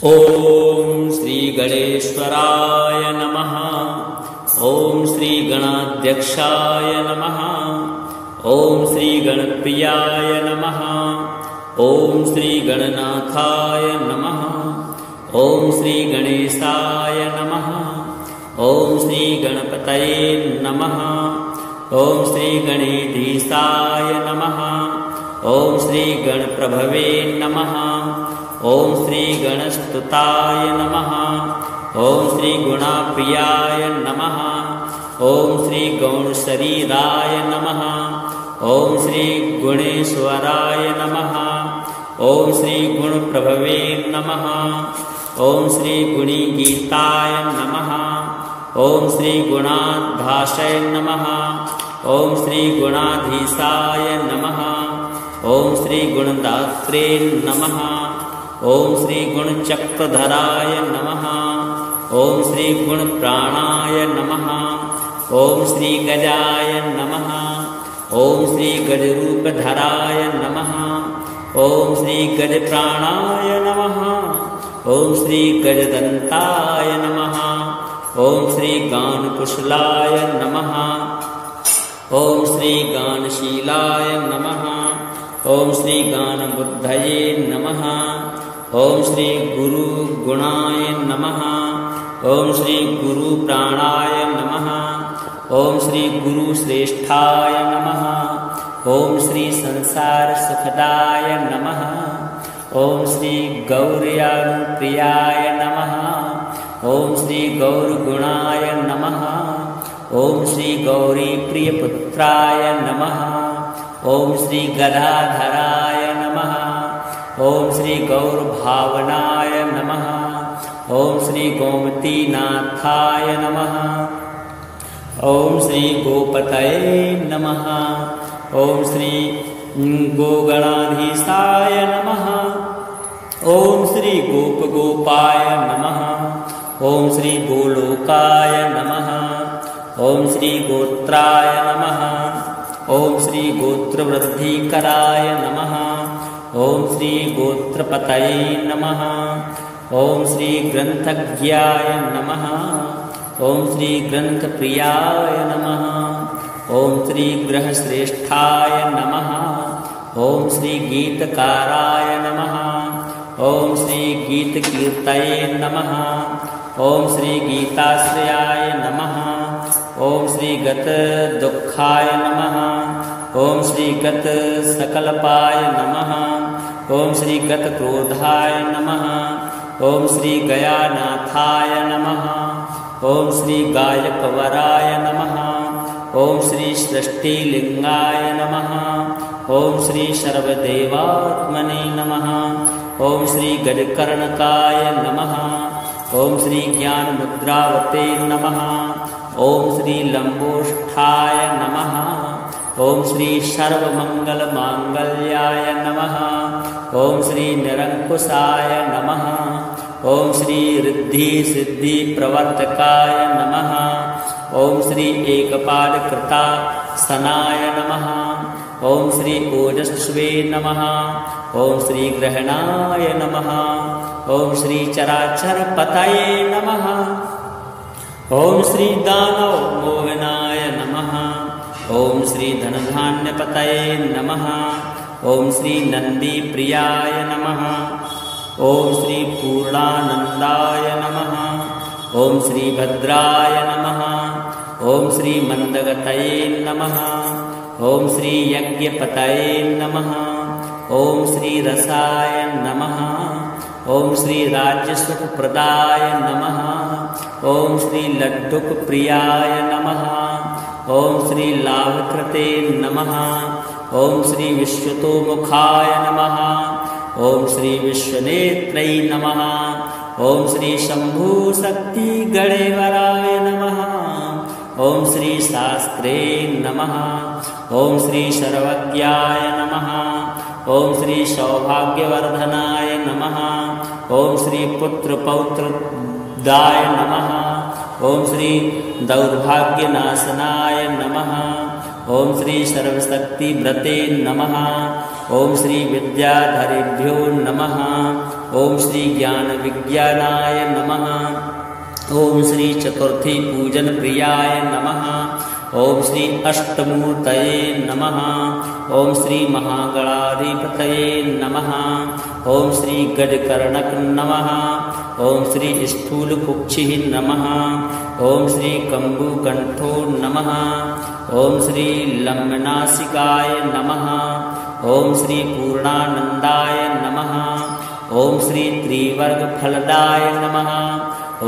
ओम श्री गणेश्वराय नमः। ओम श्री गणाध्यक्षाय नमः। ओम श्री गणप्रियाय नमः। ओम श्री गणनाथाय नमः। ओम श्री गणेशाय नमः। ओम श्री गणपतये नमः। ओम श्री गणेधीशाय नमः। ओम श्री गणप्रभवे नमः। ओम श्री गणस्तुताय नमः। ओम श्री गुणाप्रियाय नमः। ओम श्री गौणशरीराय नमः। ओम श्री गुणेश्वराय नमः। ओम श्री गुणप्रभवे नमः। ओम श्री गुणीगीताय नमः। ओम श्री गुणाधाशय नमः। ओम श्री गुणाधीशाय नमः। ओम श्री गुणदात्रे नमः। ओम श्री गुणचक्रधराय नमः। ओम श्री गुणप्राणाय नमः। ओम श्री गजाय नमः। ओम श्री गजरूपधराय नमः। ओम श्री गजप्राणाय नमः। ओम श्री गजदन्ताय नमः। ओम श्री गानकुशलाय नमः। ओम श्री गानशीलाय नमः। ओम श्री गानबुद्धये नमः। ओम श्री गुरु गुणाय नमः। ओम श्री गुरु प्राणाय नमः। ओम श्री गुरु श्रेष्ठाय नमः। ओम श्री संसार सुखदाय नमः। ओम श्री गौरयानुप्रियाय नमः। ओम श्री गौरगुणाय नमः। ओम श्री गौरी प्रियपुत्राय नमः। ओम श्री गदाधराय नमः। ओम श्री गौरभावनाय नमः। ओम श्री गोमतीनाथाय नमः। ओम श्री गोपतये नमः। ओम श्री गोगणाधीशाय नमः। ओम श्री गोपगोपाय नमः। ओम श्री गोलोकाय नमः। ओम श्री गोत्राय नमः। ओम श्री गोत्रवृद्धिकराय नमः। ओम श्री गोत्रपतये नमः। ओम श्री ग्रंथज्ञाय नमः। ओम श्री ग्रंथप्रियाय नमः। ओम श्री ग्रहश्रेष्ठाय नमः। ओम श्री गीतकाराय नमः। ओम श्री गीतकीर्तये नमः। ओम श्री गीताश्रयाय नमः। ओम श्री गत दुखाय नमः। ओम श्री गत सकलपाय नमः। ओम श्री गत क्रोधाय नमः। ओम श्री गयानाथाय नमः। ओम श्री गायकवराय नमः। ओम श्री सृष्टिलिंगाय नमः। ओम श्री सर्वदेवात्मने नमः। ओम श्री गजकर्णकाय नमः। ओम श्री ज्ञानमुद्रावते नमः। ओम श्री लंबोष्ठाय नमः। ओम श्री सर्वमंगलमांगल्याय नमः। ओम श्री निरंकुशाय नमः। ओम श्री रिद्धि सिद्धि प्रवर्तकाय नमः। ओम श्री एकपादकृता सनाय नमः। ओम श्री ओजस्वे नमः। ओम श्री ग्रहणाय नमः। ओम श्री चराचर पतये नमः। ओम श्री दानव मोहनाय नमः। ओम श्री धनधान्यपतये नमः। ओम श्री नंदी प्रियाय नमः। ओम श्री पूर्णानंदाय नमः। ओम श्री भद्राय नमः। ओम श्री मंदगतये नमः। ओम श्री यज्ञपतये नमः। ओम श्री रसाय नमः। ओम श्री राज्यसुखप्रदाय नमः। ओम श्री लड्डुक प्रियाय नमः। ओम श्री लाभकृते नमः। ओम श्री विश्वतोमुखाय नमः। ओम श्री विश्वनेत्रै नमः। ओम श्री शंभु शक्ति गणेवराय नमः। ओम श्री शास्त्रे नमः। ओम श्री सर्वज्ञाय नमः। ओम श्री सौभाग्यवर्धनाय नमः। ओम श्री पुत्र पौत्रदाय नमः। ओम श्री दौर्भाग्यनाशनाय नमः। ओम श्री सर्वशक्तिव्रते नमः। ओम श्री विद्याधरेभ्यो नमः। ओम श्री ज्ञानविज्ञानाय नमः। ओम श्री चतुर्थी पूजन प्रियाय नमः। ओम श्री अष्टमूर्तये नमः। ओम श्री महागणाधिपतये नमः। ओम श्री गजकर्णक नमः। ओम श्री स्थूलकुक्षिः नमः। ओम श्री कम्बुकण्ठो नमः। ओम श्री लम्बनासिकाय नमः। ओम श्री पूर्णानन्दाय नमः। ओम श्री त्रिवर्गफलदाय नमः।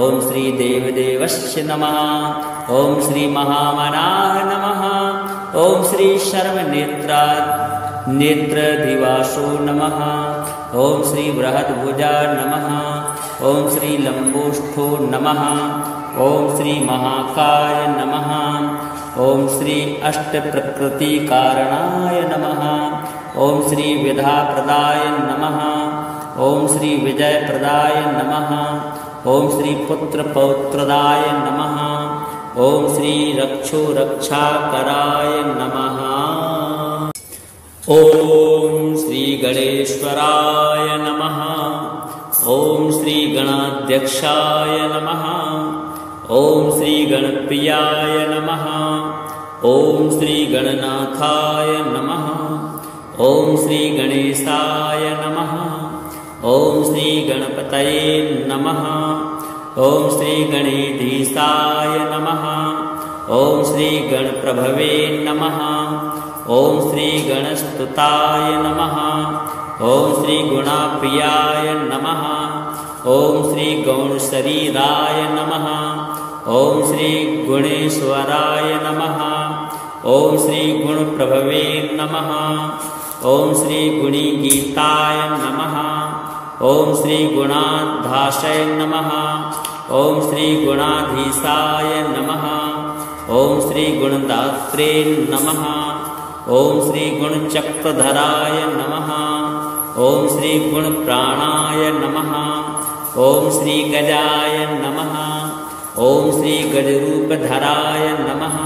ओम श्री देवदेवस्य नमः। ओम श्री महामनाय नमः। ओम श्री सर्वनेत्रदिवासो नमः। ओम श्री बृहद्भुजा नमः। ओम श्री लंबोष्ठो नमः। ओम श्री महाकाय नमः। ओम श्री अष्टप्रकृतिकारणाय नमः। ओम श्री विद्याप्रदाय नमः। ओम श्री विजयप्रदाय नमः। ओम श्री पुत्रपौत्रदाय नमः। ओम श्री रक्षोरक्षाकराय नमः। ओम श्री गणेश्वराय नमः। ओम श्री गणाध्यक्षाय नमः। ओम श्री गणप्रियाय नमः। ओम श्री गणनाथाय नमः। ओम श्री गणेशाय नमः। ओम श्री गणपतये नमः। ओम श्री गणेधीशाय नमः। ओम श्री गणप्रभवे नमः। ओम श्री गणस्तुताय नमः। ओम श्री गुणाप्रियाय नमः। ओम श्री गौणशरीराय नमः। ओम श्री गुणेश्वराय नमः। ओम श्री गुणप्रभवे नमः। ओम श्री गुणीगीताय नमः। ओम श्री गुणाधाशय नमः। ओम श्री गुणाधीशाय नमः। ओम श्री गुणदात्रे नमः। ओम श्री गुणचक्रधराय नमः। ओम श्री गुणप्राणाय नमः। ओम श्री गजाय नमः। ओम श्री गजरूपधराय नमः।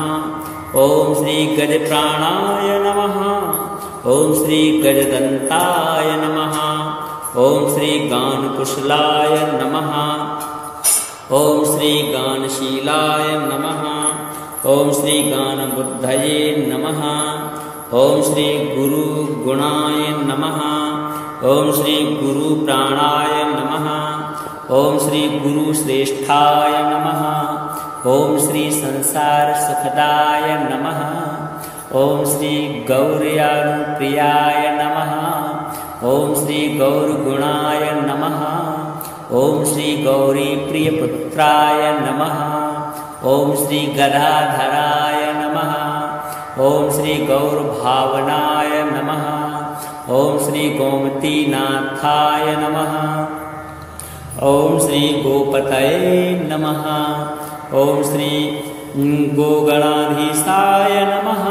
ओम श्री गजप्राणाय नमः। ओम श्री गजदन्ताय नमः। ओम श्री गानकुशलाय नमः। ओम श्री गानशीलाय नमः। ओम श्री गानबुद्धये नमः। ओम श्री गुरुगुणाय नमः। ओम श्री गुरुप्राणाय नमः। ओम श्री गुरुश्रेष्ठाय नमः। ओम श्री संसारसुखदाय नमः। ओम श्री गौर्यानुप्रियाय नमः। ओम श्री गौरगुणाय नमः। ओम श्री गौरीप्रियपुत्राय नमः। ओम श्री गदाधराय नमः। ओम श्री गौरभावनाय नमः। ओम श्री गोमतीनाथाय नमः। ओम श्री गोपतये नमः। ओम श्री गोगणाधीशाय नमः।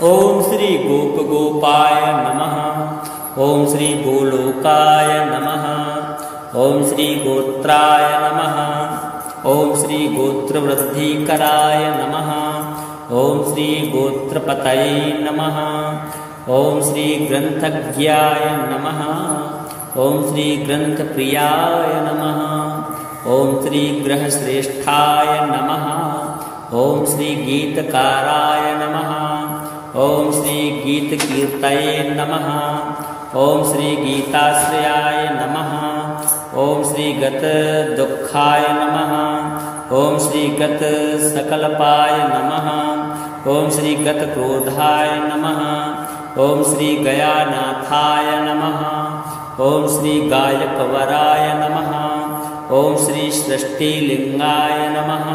ओम श्री गोपगोपाय नमः। ओम श्री गोलोकाय नमः। ओम श्री गोत्राय नमः। ओम श्री गोत्रवृद्धिकराय नमः। ओम श्री गोत्रपतये नमः। ओम श्री ग्रंथज्ञाय नमः। ओम श्री ग्रंथप्रियाय नमः। ओम श्री ग्रहश्रेष्ठाय नमः। ओम श्री गीतकाराय नमः। ओम श्री गीतकीर्तये नमः। ओम श्री गीताश्रयाय नमः। ओम श्री गतदुःखाय नमः। ओम श्री गतसकल्पाय नमः। ओम श्री गतक्रोधाय नमः। ओम श्री गयानाथाय नमः। ओम श्री गायकवराय नमः। ओम श्री सृष्टिलिंगाय नमः।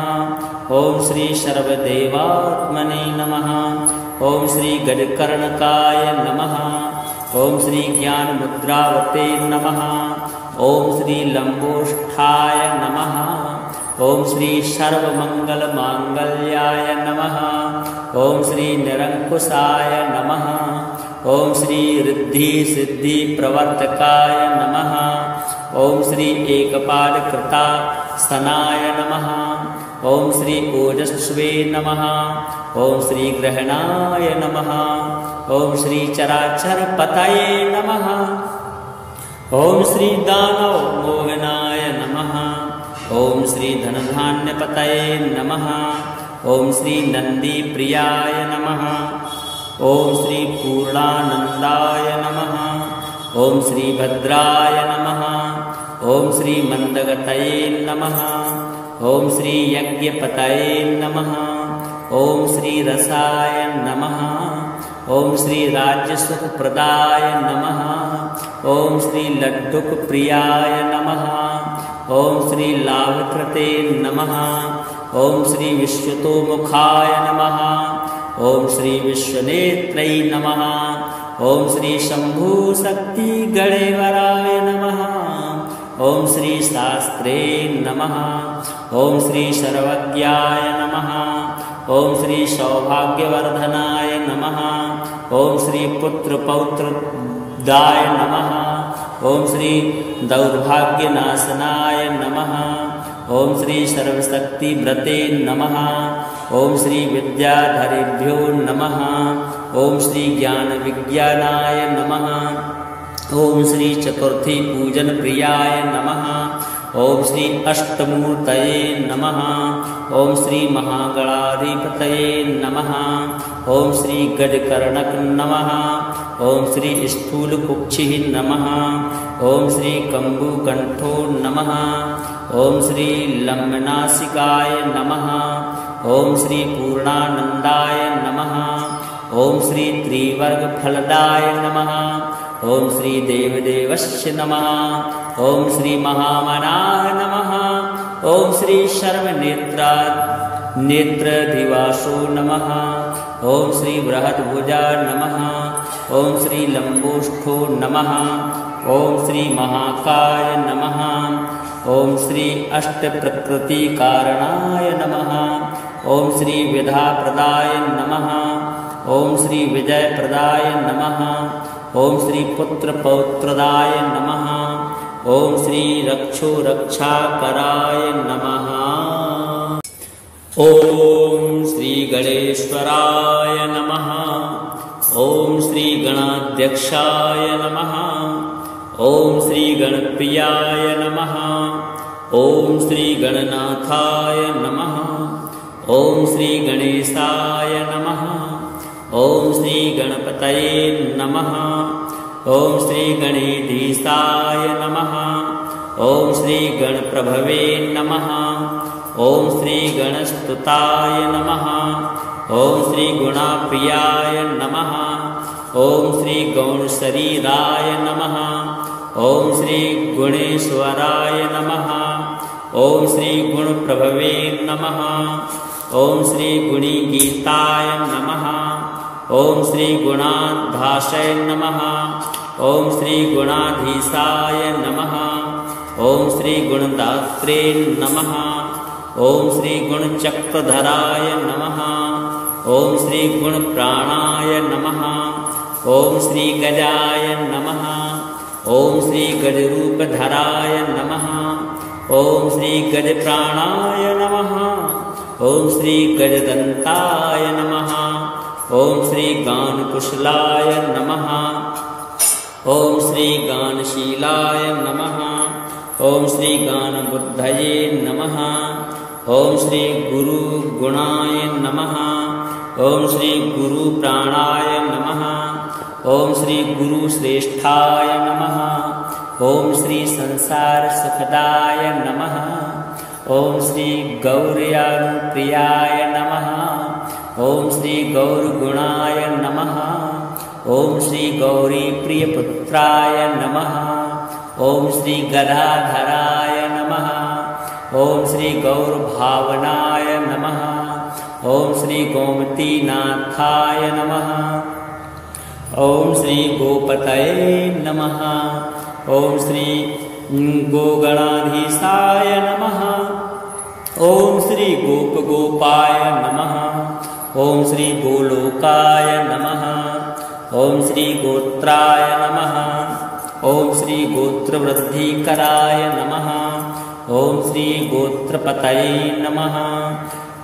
ओम श्री सर्वदेवात्मने नमः। ओम श्री गजकर्णकाय नमः। ओम श्री ज्ञानमुद्रावते नमः। ओम श्री लंबोष्ठाय नमः। ओम श्री सर्वमंगलमांगल्याय नमः। ओम श्री निरंकुशाय नमः। ओम श्री रिद्धि सिद्धि प्रवर्तकाय नमः। ओम श्री एकपादकृता सनाय नमः। ओम श्री ओजस्वे नमः। ओम श्री ग्रहणाय नमः। ओम श्री चराचर पतये नमः। ओम श्री दानव मोहनाय नमः। ओम श्री धनधान्य पतये नमः। ओम श्री नंदी प्रियाय नमः। ओम श्री पूर्णानंदाय नमः। ओम श्री भद्राय नमः। ओम श्री मंदगतये नमः। ओम श्री यज्ञपतये नमः। ओम श्री रसाय नमः। ओम श्री राज्यसुखप्रदाय नमः। ओम श्री लड्डुक प्रियाय नमः। ओम श्री लाभकृते नमः। ओम श्री विश्वतोमुखाय नमः। ओम श्री विश्वनेत्रै नमः। ओम श्री शंभु शक्ति गणेवराय नमः। ओम श्री शास्त्रे नमः। ओम श्री सर्वज्ञाय नमः। ओम श्री सौभाग्यवर्धनाय नमः। ओम श्री पुत्र पौत्रदाय नमः। ओम श्री दौर्भाग्यनाशनाय नमः। ओम श्री सर्वशक्ति व्रते नमः। ओम श्री विद्याधरेभ्यो नमः। ओम श्री ज्ञान विज्ञानाय नमः। ओम श्री चतुर्थी पूजन प्रियाय नमः। ओम श्री अष्टमूर्तये नमः। ओम श्री महागणाधिपतये नमः। ओम श्री गजकर्णक नमः। ओम श्री स्थूलकुक्षिः नमः। ओम श्री कम्बुकण्ठो नमः। ओम श्री लम्बनासिकाय नमः। ओम श्री पूर्णानंदाय नमः। ओम श्री त्रिवर्गफलदाय नमः। ओम श्री देवदेवस्य नमः। ओम श्री महामनाय नमः। ओम श्री नेत्रधिवासो नमः। ओम श्री बृहद्भुजा नमः। ओम श्री लंबोष्ठो नमः। ओम श्री महाकाय नमः। ओम श्री अष्टप्रकृतिकारणाय नमः। ओम श्री विधाप्रदाय नमः। ओम श्री विजयप्रदाय नमः। ओम श्री पुत्र पौत्रदाय नमः। ओम श्री रक्षो रक्षाकराय नमः। ओम श्री गणेश्वराय नमः। ओम श्री गणाध्यक्षाय नमः। ओम श्री गणप्रियाय नमः। ओम श्री गणनाथाय नमः। ओम श्री गणेशाय नमः। ओम श्री गणपतये नमः। ओम श्री गणेधीशाय नमः। ओम श्री गणप्रभवे नमः। ओम श्री गणस्तुताय नमः। ओम श्री गुणाप्रियाय नमः। ओम श्री गौणशरीराय नमः। ओम श्री गुणेश्वराय नमः। ओम श्री गुणप्रभवे नमः। ओम श्री गुणीगीताय नमः। ओम श्री गुणाधाशय नमः। ओम श्री गुणाधीशाय नमः। ओम श्री गुणदात्रे नमः। ओम श्री गुणचक्रधराय नमः। ओम श्री गुणप्राणाय नमः। ओम श्री गजाय नमः। ओम श्री गजरूपधराय नमः। ओम श्री गजप्राणाय नमः। ओम श्री गजदंताय नमः। ओम श्री गानकुशलाय नमः। ओम श्री गानशीलाय नमः। ओम श्री गानबुद्धये नमः। ओम श्री गुरुगुणाय नमः। ओम श्री गुरुप्राणाय नमः। ओम श्री गुरुश्रेष्ठाय नमः। ओम श्री संसार सुखदाय नमः। ओम श्री गौर्यानुप्रियाय नमः। ओम श्री गौरगुणाय नमः। ओम श्री गौरी प्रियपुत्राय नमः। ओम श्री गदाधराय नमः। ओम श्री गौरभावनाय नमः। ओम श्री गोमतीनाथाय नमः। ओम श्री गोपतये नमः। ओम श्री गोगणाधीशाय नमः। ओम श्री गोपगोपाय नमः। ओम श्री गोलोकाय नमः। ओम श्री गोत्राय नमः। ओम श्री गोत्रवृद्धिकराय नमः। ओम श्री गोत्रपतये नमः।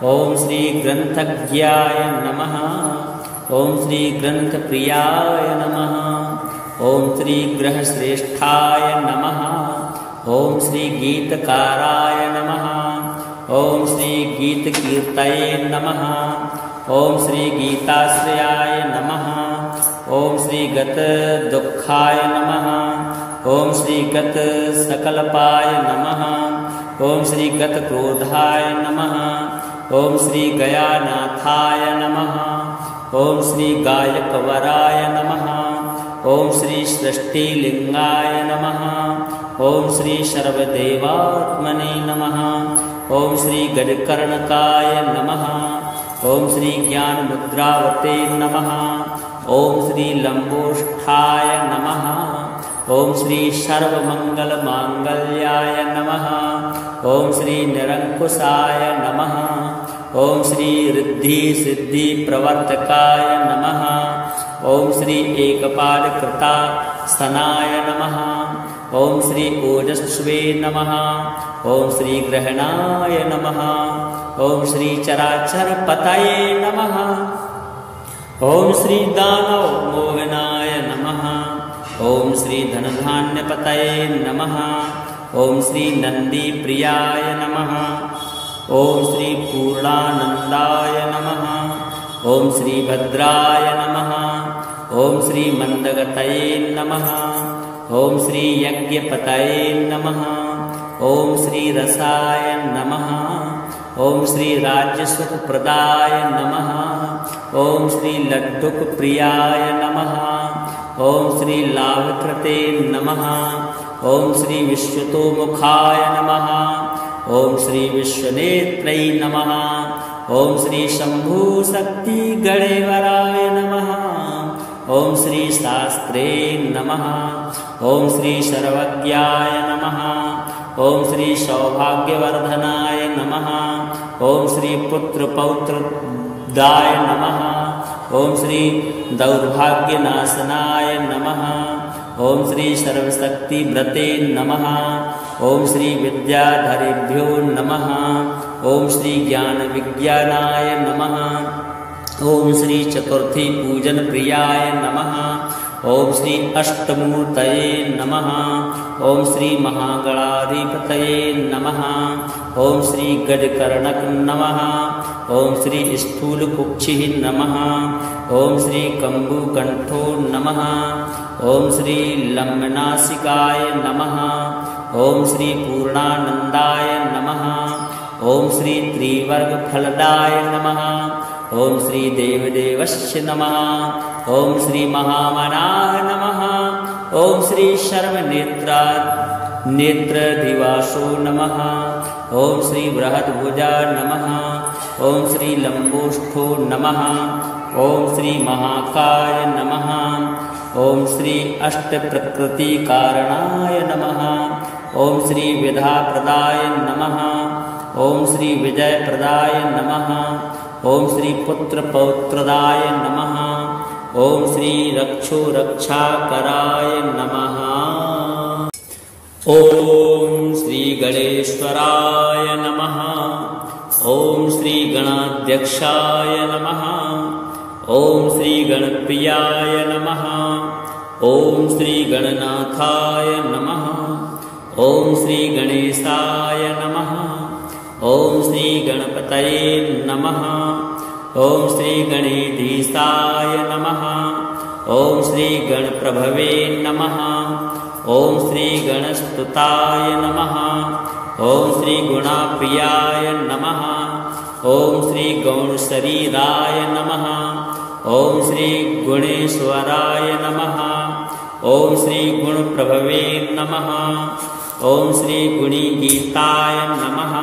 ओम श्री ग्रंथज्ञाय नमः। ओम श्री ग्रंथप्रियाय नमः। ओम श्री ग्रहश्रेष्ठाय नमः। ओम श्री गीतकाराय नमः। ओम श्री गीतकीर्तये नमः। ओम श्री गीताश्रयाय नमः। ओम श्री गत दुखाय नमः। ओम श्री गत सकलपाय नमः। ओम श्री गत क्रोधाय नमः। ओम श्री गयानाथाय नमः। ओम श्री गायकवराय नमः। ओम श्री सृष्टिलिंगाय नमः। ओम श्री सर्वदेवात्मने नमः। ओम श्री गजकर्णकाय नमः। ओम श्री ज्ञानमुद्रावते नमः। ओम श्री लंबोष्ठाय नमः। ओम श्री सर्वमंगलमांगल्याय नमः। ओम श्री निरंकुशाय नमः। ओम श्री रिद्धि सिद्धि प्रवर्तकाय नमः। ओम श्री एकपालकृता सनाय नमः। ओम श्री ओजस्वे नमः। ओम श्री ग्रहणाय नमः। ओम श्री चराचर पतये नमः। ओम श्री दानव मोहनाय नमः। ओम श्री धनधान्यपतये नमः। ओम श्री नंदी प्रियाय नमः। ओम श्री पूर्णानंदाय नमः। ओम श्री भद्राय नमः। ओम श्री मंदगतये नमः। ओम श्री यज्ञपतये नमः। ओम श्री रसाय नमः। ओम श्री राज्यसुखप्रदाय नमः। ओम श्री लड्डुकप्रियाय नमः। ओम श्री लाभकृते नमः। ओम श्री विश्वतोमुखाय नमः। ओम श्री विश्वनेत्रै नमः। ओम श्री शंभु शक्ति गणेवराय नमः। ओम श्री शास्त्रे नमः। ओम श्री सर्वज्ञाय नमः। ओम श्री सौभाग्यवर्धनाय नमः। ओम श्री पुत्रपौत्रदाय नमः। ओम श्री दौर्भाग्यनाशनाय नमः। ओम श्री सर्वशक्तिव्रते नमः। ओम श्री विद्याधरेभ्यो नमः। ओम श्री ज्ञानविज्ञानाय नमः। ओम श्री चतुर्थी पूजन प्रियाय नमः। ओम श्री अष्टमूर्तये नमः। ओम श्री महागणाधिपतये नमः। ओम श्री गजकर्णक नमः। ओम श्री स्थूलकुक्षिः नमः। ओम श्री कम्बुकण्ठो नमः। ओम श्री लम्बनासिकाय नमः। ओम श्री पूर्णानंदाय नमः। ओम श्री त्रिवर्गफलदाय नमः। ओम श्री देवदेवस्य नमः। ओम श्री महामनाय नमः। ओम श्री नेत्रदिवासो नमः। ओम श्री बृहद्भुजा नमः। ओम श्री लंबोष्ठो नमः। ओम श्री महाकाय नमः। ओम श्री अष्टप्रकृतिकारणाय नमः। ओम श्री विधाप्रदाय नमः। ओम श्री विजयप्रदाय नमः। ओम श्री पुत्रपौत्रदाय नमः। ओम श्री रक्षोरक्षाकराय नमः। ओम श्री गणेश्वराय नमः। ओम श्री गणाध्यक्षाय नमः। ओम श्री गणप्रियाय नमः। ओम श्री गणनाथाय नमः। ओम श्री गणेशाय नमः। ओम श्री गणपतये नमः। ओम श्री गणेधीशाय नमः। ओम श्री गणप्रभवे नमः। ओम श्री गणस्तुताय नमः। ओम श्री गुणाप्रियाय नमः। ओम श्री गौणशरीराय नमः। ओम श्री गुणेश्वराय नमः। ओम श्री गुणप्रभवे नमः। ओम श्री गुणीगीताय नमः।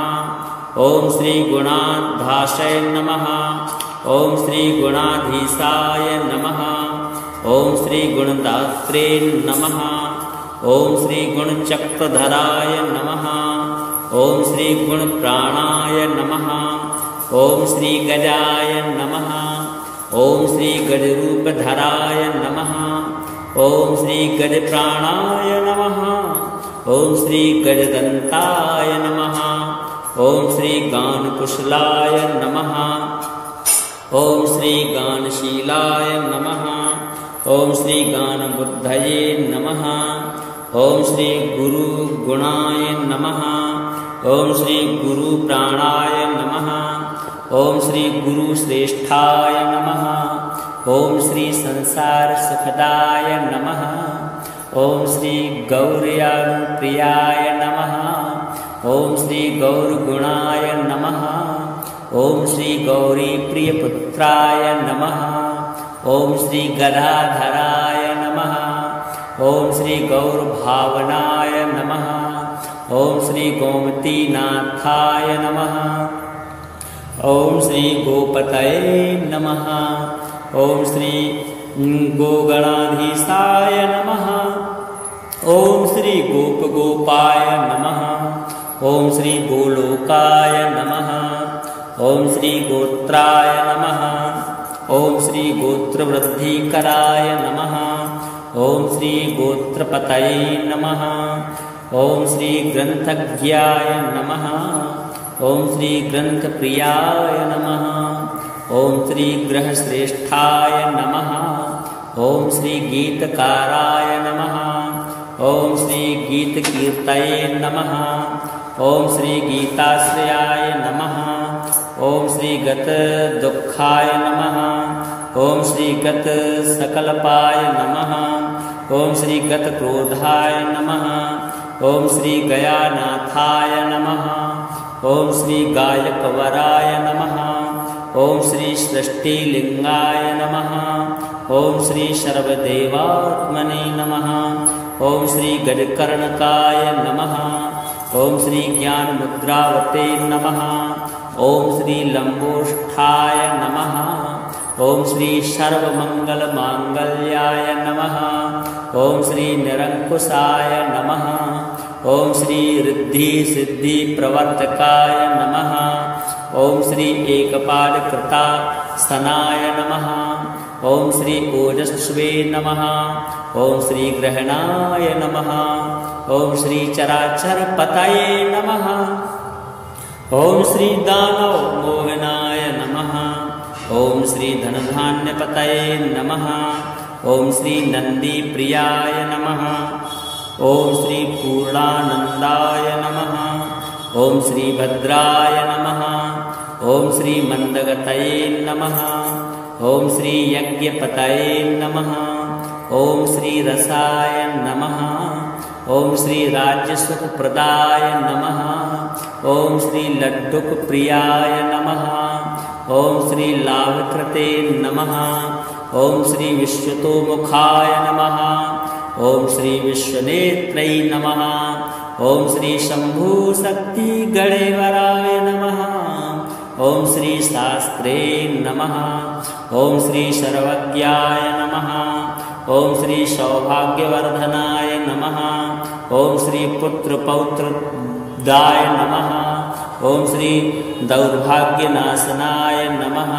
ओम श्री गुणाधाशय नमः। ओम श्री गुणाधीशाय नमः। ओम श्री गुणदात्रे नमः। ओम श्री गुणचक्रधराय नमः। ओम श्री गुणप्राणाय नमः। ओम श्री गजाय नमः। ओम श्री गजरूपधराय नमः। ओम श्री गजप्राणाय नमः। ओम श्री गजदंताय नमः। ॐ श्री गानकुशलाय नमः। ॐ श्री गानशीलाय नमः। ॐ श्री गानबुद्धये नमः। ॐ श्री गुरुगुणाय नमः। ॐ श्री गुरुप्राणाय नमः। ॐ श्री गुरुश्रेष्ठाय नमः। ॐ श्री संसार सुखदाय नमः। ॐ श्री गौरयानुप्रियाय नमः। ॐ श्री गौरगुणाय नमः। ॐ श्री गौरीप्रियपुत्राय नमः। ॐ श्री गदाधराय नमः। ॐ श्री गौरभावनाय नमः। ॐ श्री गोमतीनाथाय नमः। ॐ श्री गोपतये नमः। ॐ श्री गोगणाधीशाय नमः। ॐ श्री गोपगोपाय नमः। ॐ श्री गोलोकाय नमः। ॐ श्री गोत्राय नमः। ॐ श्री गोत्रवृद्धिकराय नमः। ॐ श्री गोत्रपतये नमः। ॐ श्री ग्रंथज्ञाय नमः। ॐ श्री ग्रंथप्रियाय नमः। ॐ श्री ग्रहश्रेष्ठाय नमः। ॐ श्री गीतकाराय नमः। ॐ श्री गीतकीर्तये नमः। ॐ श्री गीताश्रयाय नमः। ॐ श्री गतदुःखाय नमः। ॐ श्री गतसकलपाय नमः। ॐ श्री गतक्रोधाय नमः। ॐ श्री गयानाथाय नमः। ॐ श्री गायकवराय नमः। ॐ श्री सृष्टिलिंगाय नमः। ॐ श्री सर्वदेवात्मने नमः। ॐ श्री गजकर्णकाय नमः। ॐ श्री ज्ञानमुद्रावते नमः। ॐ श्री लंबोष्ठाय नमः। ॐ श्री सर्वमंगलमांगल्याय नमः। ॐ श्री निरंकुशाय नमः। ॐ श्री रिद्धि सिद्धि प्रवर्तकाय नमः। ॐ श्री एकपादकृता सनाय नमः। ॐ श्री ओजस्वे नमः। ॐ श्री ग्रहणाय नमः। ॐ श्री चराचर पतये नमः। ॐ श्री दानव मोहनाय नमः। ॐ श्री धनधान्यपतये नमः। ॐ श्री नंदी प्रियाय नमः। ॐ श्री पूर्णानंदाय नमः। ॐ श्री भद्राय नमः। ॐ श्री मंदगतये नमः। ॐ श्री यज्ञपतये नमः। ॐ श्री रसाय नमः। ॐ श्री राज्यसुखप्रदाय नमः। ॐ श्री लड्डुकप्रियाय नमः। ॐ श्री लाभकृते नमः। ॐ श्री विश्वतोमुखाय नमः। ॐ श्री विश्वनेत्रै नमः। ॐ श्री शंभुशक्ति गणेवराय नमः। ॐ श्री शास्त्रे नमः। ॐ श्री सर्वज्ञाय नमः। ॐ श्री सौभाग्यवर्धनाय नमः। ॐ श्री पुत्रपौत्रदाय नमः। ॐ श्री दौर्भाग्यनाशनाय नमः।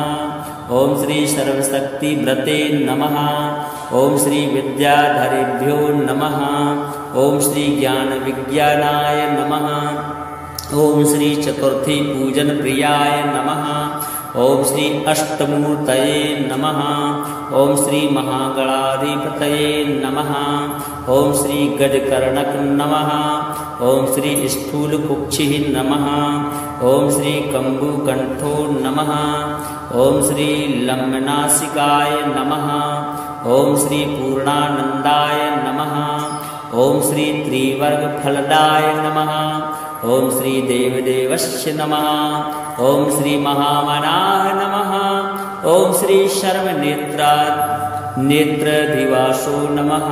ॐ श्री सर्वशक्तिव्रते नमः। ॐ श्री विद्याधरेभ्यो नमः। ॐ श्री ज्ञानविज्ञानाय नमः। ॐ श्री चतुर्थी पूजन प्रियाय नमः। ॐ श्री अष्टमूर्तये नमः। ॐ श्री महागणाधिपतये नमः। ॐ श्री गजकर्णक नमः। ॐ श्री स्थूलकुक्षिः नमः। ॐ श्री कम्बुकण्ठो नमः। ॐ श्री लम्बनासिकाय नमः। ॐ श्री पूर्णानंदाय नमः। ॐ श्री त्रिवर्गफलदाय नमः। ॐ श्री देवदेवस्य नमः। ॐ श्री महामनाय नमः। ॐ श्री सर्वनेत्रधिवासो नमः।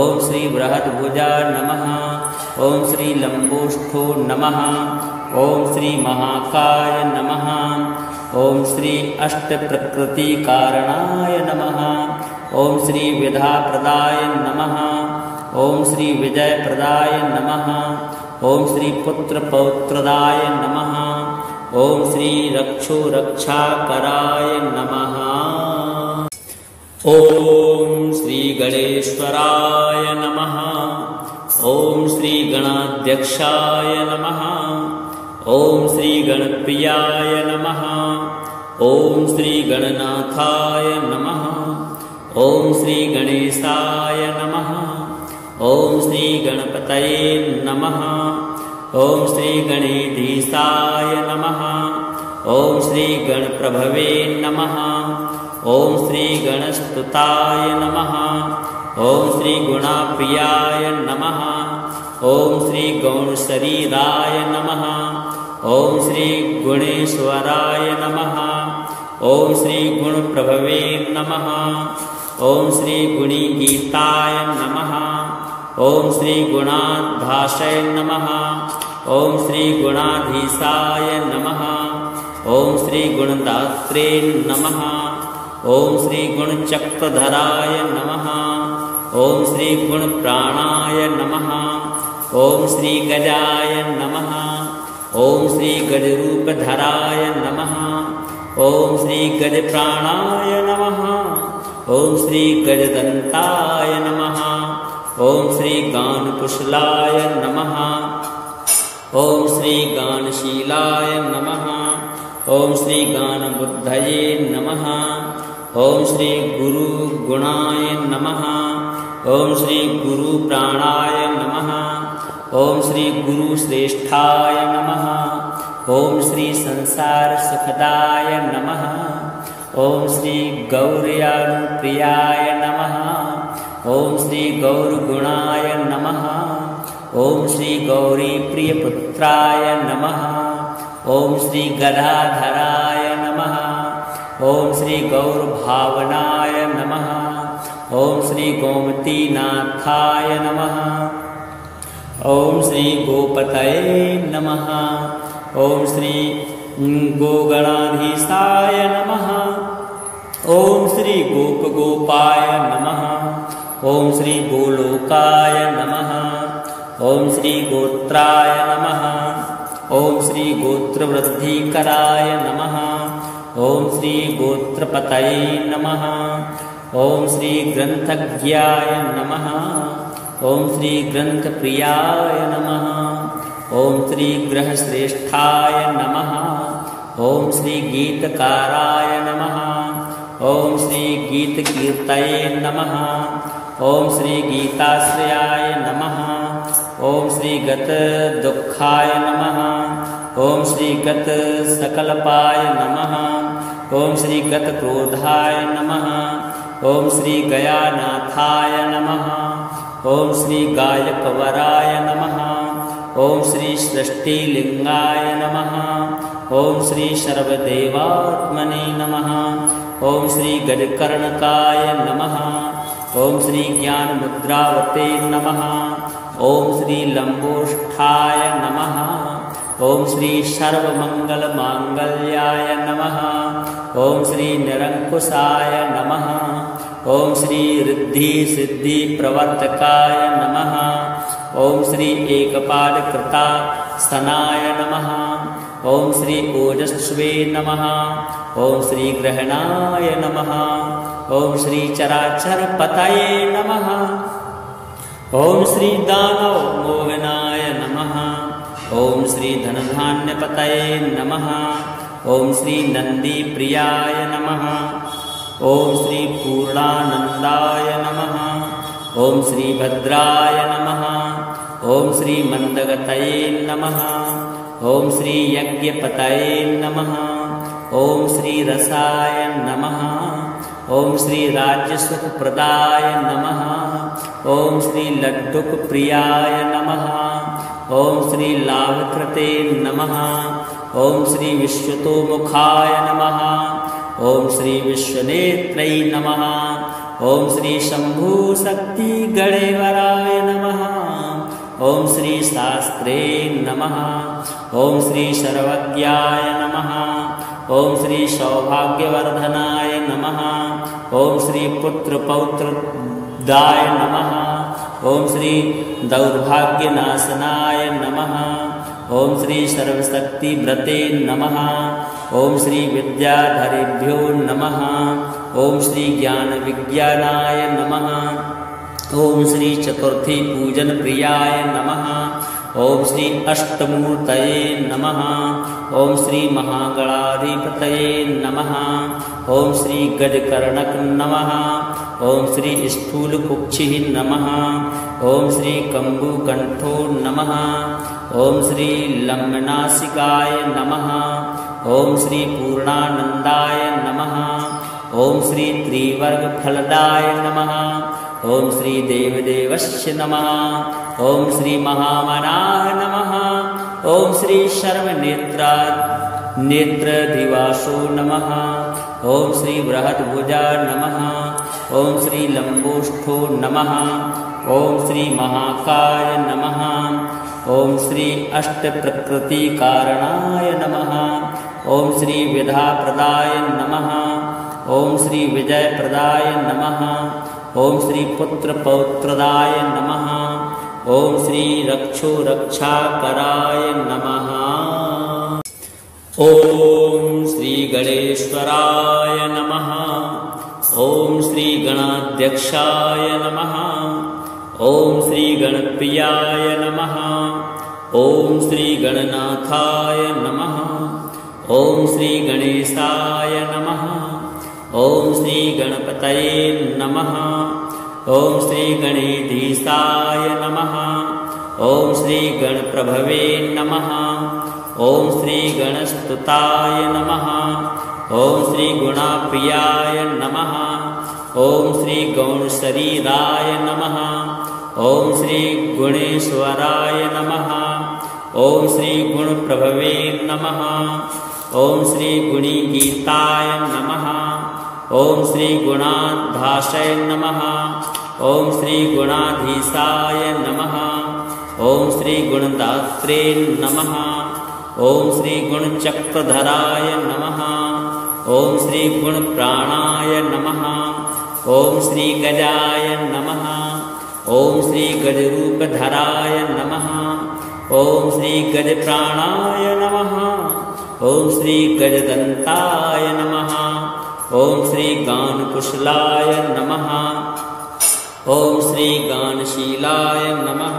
ॐ श्री बृहद्भुजा नमः। ॐ श्री लंबोष्ठो नमः। ॐ श्री महाकाय नमः। ॐ श्री अष्टप्रकृतिकारणाय नमः। ॐ श्री विधाप्रदाय नमः। ॐ श्री विजयप्रदाय नमः। ॐ श्री पुत्रपौत्रदाय नमः। ॐ श्री रक्षोरक्षाकराय नमः। ॐ श्री गणेश्वराय नमः। ॐ श्री गणाध्यक्षाय नमः। ॐ श्री गणप्रियाय नमः। ॐ श्री गणनाथाय नमः। ॐ श्री गणेशाय नमः। ॐ श्री गणपतये नमः। ॐ श्री गणेधीशाय नमः। ॐ श्री गणप्रभवे नमः। ॐ श्री गणस्तुताय नमः। ॐ श्री गुणाप्रियाय नमः। ॐ श्री गौणशरीराय नमः। ॐ श्री गुणेश्वराय नमः। ॐ श्री गुणप्रभवे नमः। ॐ श्री गुणीगीताय नमः। ॐ श्री गुणाधाशय नमः। ॐ श्री गुणाधीशाय नमः। ॐ श्री गुणदात्रे नमः। ॐ श्री गुणचक्रधराय नमः। ॐ श्री गुणप्राणाय नमः। ॐ श्री गजाय नमः। ॐ श्री गजरूपधराय नमः। ॐ श्री गजप्राणाय नमः। ॐ श्री गजदन्ताय नमः। ॐ श्री गानकुशलाय नमः। ॐ श्री गानशीलाय नमः। ॐ श्री गानबुद्धये नमः। ॐ श्री गुरुगुणाय नमः। ॐ श्री गुरुप्राणाय नमः। ॐ श्री गुरुश्रेष्ठाय नमः। ॐ श्री संसार सुखदाय नमः। ॐ श्री गौर्यानुप्रियाय नमः। ॐ श्री गौरगुणाय नमः। ॐ श्री गौरीप्रियपुत्राय नमः। ॐ श्री गदाधराय नमः। ॐ श्री गौरभावनाय नमः। ॐ श्री गोमतीनाथाय नमः। ॐ श्री गोपतये नमः। ॐ श्री गोगणाधीशाय नमः। ॐ श्री गोपगोपाय नमः। ॐ श्री गोलोकाय नमः। ॐ श्री गोत्राय नमः। ॐ श्री गोत्रवृद्धिकराय नमः। ॐ श्री गोत्रपतये नमः। ॐ श्री ग्रन्थज्ञाय नमः। ॐ श्री ग्रन्थप्रियाय नमः। ॐ श्री ग्रहश्रेष्ठाय नमः। ॐ श्री गीतकाराय नमः। ॐ श्री गीतकीर्तये नमः। ॐ श्री गीताश्रयाय नमः। ॐ श्री गतदुःखाय नमः। ॐ श्री गतसकलपाय नमः। ॐ श्री गतक्रोधाय नमः। ॐ श्री गयानाथाय नमः। ॐ श्री गायकवराय नमः। ॐ श्री सृष्टिलिंगाय नमः। ॐ श्री सर्वदेवात्मने नमः। ॐ श्री गजकर्णकाय नमः। ॐ श्री ज्ञानमुद्रावते नमः। ॐ श्री लंबोष्ठाय नमः। ॐ श्री सर्वमंगलमांगल्याय नमः। ॐ श्री निरंकुशाय नमः। ॐ श्री रिद्धि सिद्धि प्रवर्तकाय नमः। ॐ श्री एकपादकृता सनाय नमः। ॐ श्री ओजस्वे नमः। ॐ श्री ग्रहणाय नमः। ॐ श्री चराचरपतये नमः। ॐ श्री दानवमोहनाय नमः। ॐ श्री धनधान्यपतये नमः। ॐ श्री नन्दीप्रियाय नमः। ॐ श्री पूर्णानन्दाय नमः। ॐ श्री भद्राय नमः। ॐ श्री मन्दगतये नमः। ॐ श्री यज्ञपतये नमः। ॐ श्री रसाय नमः। ॐ श्री राज्यसुखप्रदाय नमः। ॐ श्री लड्डुकप्रियाय नमः। ॐ श्री लाभकृते नमः। ॐ श्री विश्वतोमुखाय नमः। ॐ श्री विश्वनेत्रै नमः। ॐ श्री शम्भुशक्ति गणेवराय नमः। ॐ श्री शास्त्रे नमः। ॐ श्री सर्वज्ञाय नमः। ॐ श्री सौभाग्यवर्धनाय नमः। ॐ श्री पुत्रपौत्रदाय नमः। ॐ श्री दौर्भाग्यनाशनाय नमः। ॐ श्री सर्वशक्तिव्रते नमः। ॐ श्री विद्याधरेभ्यो नमः। ॐ श्री ज्ञानविज्ञानाय नमः। ॐ श्री चतुर्थी पूजन प्रियाय नमः। ओम श्री अष्टमूर्तये नमः। ओम श्री महागणाधिपतये नमः। ओम श्री गजकर्णक नमः। ओम श्री स्थूलकुक्षिः नमः। ओम श्री कम्बुकण्ठो नमः। ओम श्री लम्बनासिकाय नमः। ओम श्री पूर्णानंदाय नमः। ओम श्री त्रिवर्गफलदाय नमः। ओम श्री देवदेवस्य नमः। ओम श्री महामनाय नमः। ओम श्री नेत्रदिवासो नमः। ओम श्री बृहद्भुजा नमः। ओम श्री लंबोष्ठो नमः। ओम श्री महाकाय नमः। ओम श्री अष्टप्रकृतिकारणाय नमः। ओम श्री विधाप्रदाय नमः। ओम श्री विजयप्रदाय नमः। ओम श्री पुत्रपौत्रदाय नमः। ओम श्री रक्षोरक्षाकराय नमः। ओम श्री गणेश्वराय नमः। ओम श्री गणाध्यक्षाय नमः। ओम श्री गणप्रियाय नमः। ओम श्री गणनाथाय नमः। ओम श्री गणेशाय नमः। ओम श्री गणपतये नमः। ओम श्री गणेधीशाय नमः। ओम श्री गणप्रभवे नमः। ओम श्री गणस्तुताय नमः। ओम श्री गुणाप्रियाय नमः। ओम श्री गौणशरीराय नमः। ओम श्री गुणेश्वराय नमः। ओम श्री गुणप्रभवे नमः। ओम श्री गुणीगीताय नमः। ओम श्री गुणाधाशय नमः। ओम श्री गुणाधीशाय नमः। ओम श्री गुणदात्रे नमः। ओम श्री गुणचक्रधराय नमः। ओम श्री गुणप्राणाय नमः। ओम श्री गजाय नमः। ओम श्री गजरूपधराय नमः। ओम श्री गजप्राणाय नमः। ओम श्री गजदन्ताय नमः। ओम श्री गानकुशलाय नमः। ओम श्री गानशीलाय नमः।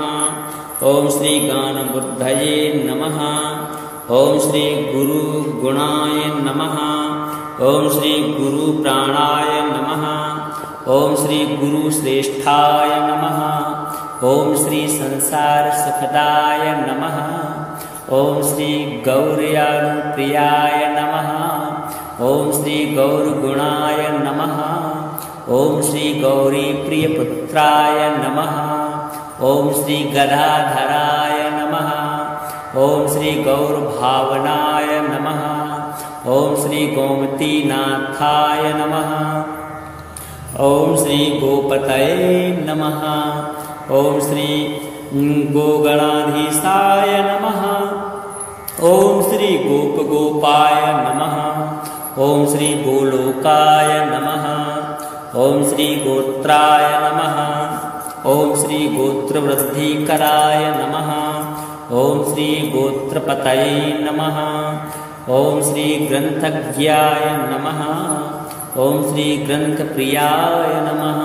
ओम श्री गानबुद्धये नमः। ओम श्री गुरुगुणाय नमः। ओम श्री गुरुप्राणाय नमः। ओम श्री गुरुश्रेष्ठाय नमः। ओम श्री संसार सुखदाय नमः। ओम श्री गौर्यानुप्रियाय नमः। ओम श्री गौरगुणाय नमः। ओम श्री गौरी प्रियपुत्राय नमः। ओम श्री गदाधराय नमः। ओम श्री गौरभावनाय नमः। ओम श्री गोमतीनाथाय नमः। ओम श्री गोपतये नमः। ओम श्री गोगणाधीशाय नमः। ओम श्री गोपगोपाय नमः। ओम श्री गोलोकाय नमः। ओम श्री गोत्राय नमः। ओम श्री गोत्रवृद्धिकराय नमः। ओम श्री गोत्रपतये नमः। ओम श्री ग्रंथज्ञाय नमः। ओम श्री ग्रंथप्रियाय नमः।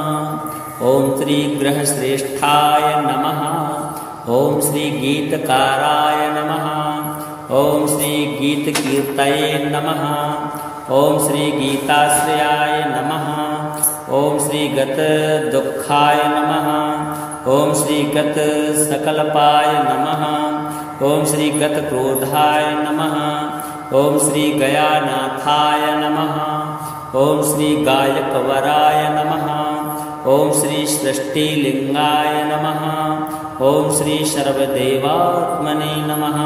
ओम श्री ग्रहश्रेष्ठाय नमः। ओम श्री गीतकाराय नमः। ओम श्री गीतकीर्तये नमः। ओम श्री गीताश्रयाय नमः। ओम श्री गतदुःखाय नमः। ओम श्री गतसकलपाय नमः। ओम श्री गतक्रोधाय नमः। ओम श्री गयानाथाय नमः। ओम श्री गायकवराय नमः। ओम श्री सृष्टिलिंगाय नमः। ओम श्री सर्वदेवात्मने नमः।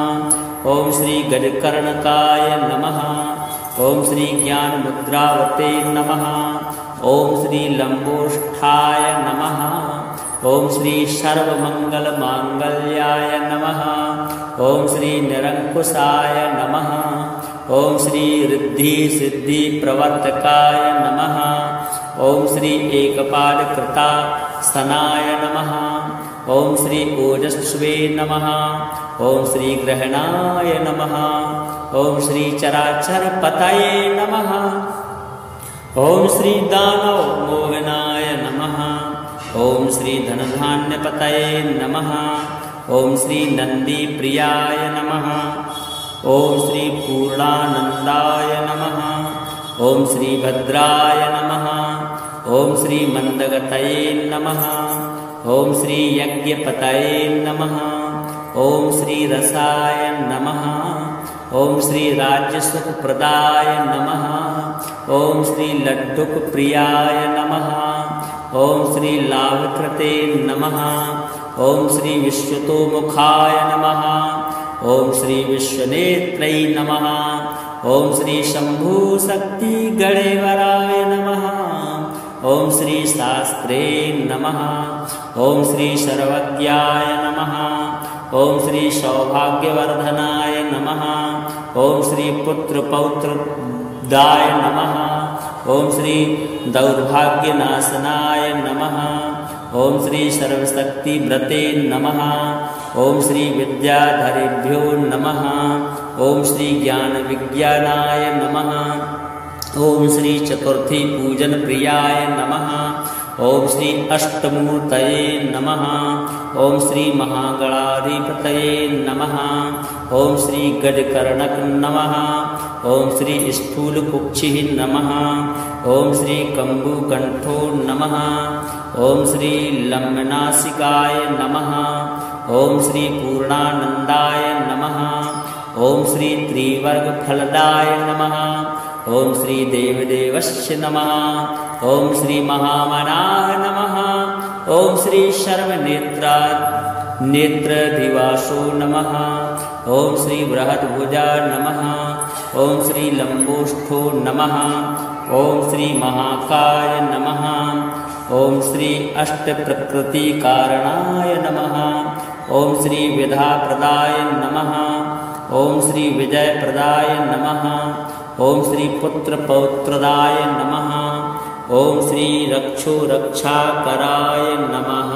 ओम श्री गजकर्णकाय नमः। ओम श्री ज्ञानमुद्रावते नमः। ओम श्री लंबोष्ठाय नमः। ओम श्री सर्वमंगलमांगल्याय नमः। ओम श्री निरंकुशाय नमः। ओम श्री रिद्धि सिद्धि प्रवर्तकाय नमः। ओम श्री एकपादकृता सनाय नमः। ओम श्री ओजस्वे नमः। ओम श्री ग्रहणाय नमः। ओम श्री चराचर पतये नमः। ओम श्री दानव मोहनाय नमः। ओम श्री धनधान्यपतये नमः। ओम श्री नंदी प्रियाय नमः। ओम श्री पूर्णानंदाय नमः। ओम श्री भद्राय नमः। ओम श्री मंदगतये नमः। ओम श्री यज्ञपतये नमः। ओम श्री रसाय नमः। ओम श्री राज्यसुखप्रदाय नमः। ओम श्री लड्डुक प्रियाय नमः। ओम श्री लाभकृते नमः। ओम श्री विश्वतोमुखाय नमः। ओम श्री विश्वनेत्रै नमः। ओम श्री शंभु शक्ति गणेवराय नमः। ओम श्री शास्त्रे नमः। ओम श्री सर्वज्ञाय नमः। ओम श्री सौभाग्यवर्धनाय नमः। ओम श्री पुत्र पौत्रदाय नमः। ओम श्री दौर्भाग्यनाशनाय नमः। ओम श्री सर्वशक्ति व्रते नमः। ओम श्री विद्याधरेभ्यो नमः। ओम श्री ज्ञान विज्ञानाय नमः। ओम श्री चतुर्थी पूजन प्रियाय नमः। ओम श्री अष्टमूर्तये नमः। ओम श्री महागणाधिपतये नमः। ओम श्री गजकर्णक नमः। ओम श्री स्थूलकुक्षिः नमः। ओम श्री कम्बुकण्ठो नमः। ओम श्री लम्बनासिकाय नमः। ओम श्री पूर्णानंदाय नमः। ओम श्री त्रिवर्गफलदाय नमः। ओम श्री देवदेवस्य नमः। ओम श्री महामनाय नमः। ओम श्री नेत्रदिवासो नमः। ओम श्री बृहद्भुजा नमः। ओम श्री लंबोष्ठो नमः। ओम श्री महाकाय नमः। ओम श्री अष्टप्रकृतिकारणाय नमः। ओम श्री विधाप्रदाय नमः। ओम श्री विजयप्रदाय नमः। ओम श्री पुत्र पौत्रदाय नमः। ओम श्री रक्षो रक्षाकराय नमः।